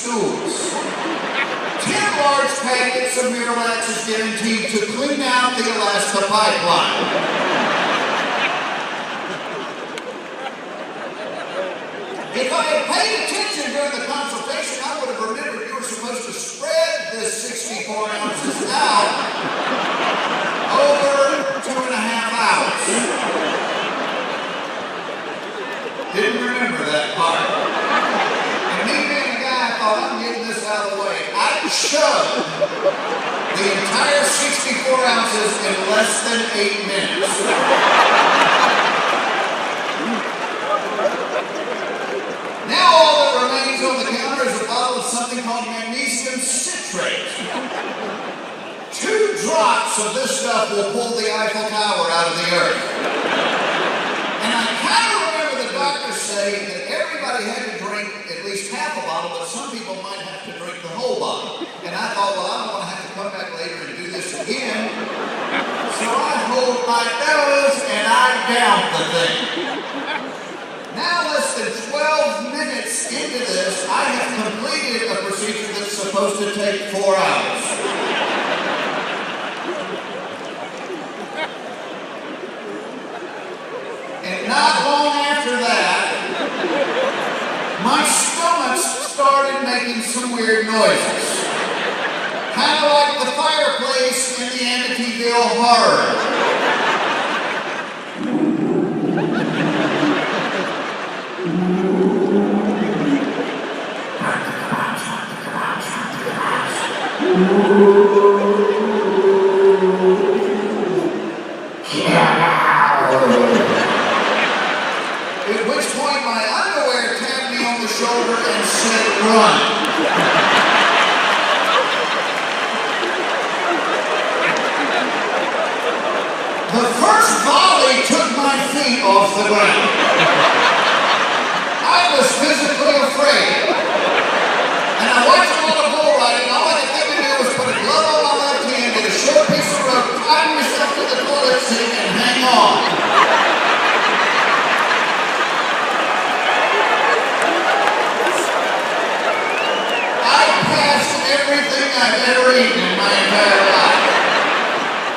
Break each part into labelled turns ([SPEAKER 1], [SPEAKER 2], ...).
[SPEAKER 1] stools. 10 large packets of Miralax is guaranteed to clean out the Alaska pipeline. If I had paid attention during the consultation, I would have remembered you were supposed to spread this 64 ounces out over 2.5 hours. Didn't remember that part. And me being a guy, I thought, I'm getting this out of the way. I shoved the entire 64 ounces in less than 8 minutes. Now all that remains on the counter is a bottle of something called magnesium citrate. 2 drops of this stuff will pull the Eiffel Tower out of the earth. And I kind of remember the doctor saying that everybody had to drink at least half a bottle, but some people might have to drink the whole bottle. And I thought, well, I don't want to have to come back later and do this again. So I hold my nose and I down the thing. Now, less than 12 minutes into this, I have completed a procedure that's supposed to take 4 hours. And not long after that, my stomach started making some weird noises. Kind of like the fireplace in the Amityville Horror. At which point my underwear tapped me on the shoulder and said, run. The first volley took my feet off the ground. I was physically afraid. And I watched a lot of bull riding. All I could think to do was put a glove on my left hand, get a short piece of rope, tie myself to the toilet seat, and hang on. I passed everything I've ever eaten in my entire life.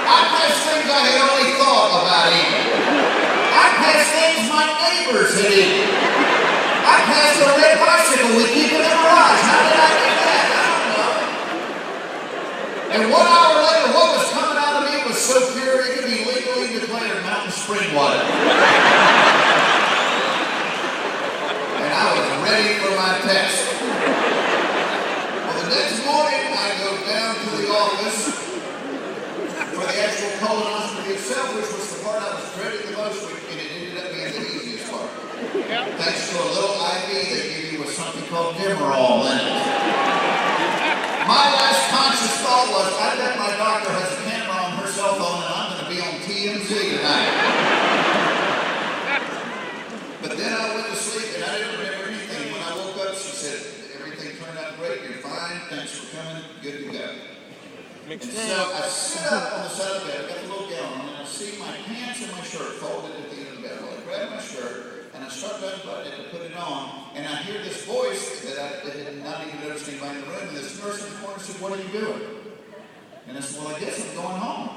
[SPEAKER 1] I passed things I had only thought about eating. I passed things my neighbors had eaten. I passed a red bicycle with keep in the garage. How did I do that? I don't know. And 1 hour later, what was coming out of me was so pure it could be legally declared mountain spring water. And I was ready for my test. Well, the next morning, I go down to the office for the actual colonoscopy itself, which was the part I was dreading the most, and it ended up being the easiest part. Thanks to a little IV they give you with something called Demerol in it. My last conscious thought was, I bet my doctor has a camera on her cell phone and I'm going to be on TMZ tonight. But then I went to sleep and I didn't remember anything. When I woke up, she said, everything turned out great, you're fine, thanks for coming, good to go. And so I sit up on the side of the bed, I got the little gown on, and I see my pants and my shirt folded at the end of the bed. Well, I grab my shirt, and I start to unbutton it to put it on, and I hear this voice that I had not even noticed anybody in the room, and this nurse in the corner said, what are you doing? And I said, well, I guess I'm going home.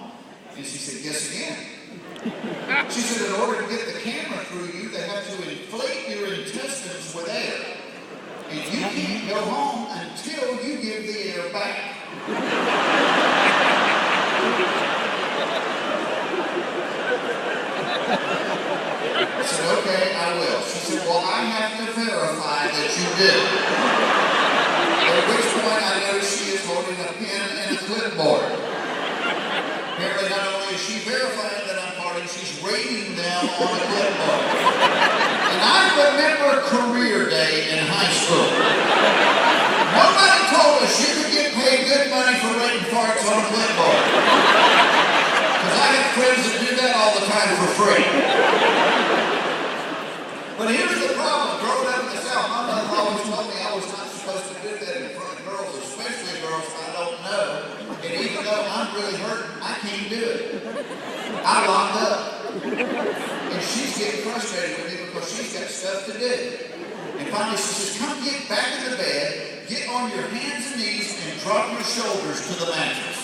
[SPEAKER 1] And she said, guess again. She said, in order to get the camera through you, they have to inflate your intestines with air. And you can't go home until you give the air back. I said, okay, I will. She said, well, I have to verify that you do. At which point I noticed she is holding a pen and a clipboard. Apparently not only is she verifying that I'm farting, she's rating them on a clipboard. And I remember career day in high school. Nobody told us you could get paid good money for rating farts on a clipboard. Because I have friends that do that all the time for free. But here's the problem. Growing up in the South, my mother always told me I was not supposed to do that in front of girls, especially girls I don't know. And even though I'm really hurting, I can't do it. I locked up. And she's getting frustrated with me because she's got stuff to do. And finally she says, come get back in the bed, get on your hands and knees and drop your shoulders to the mattress.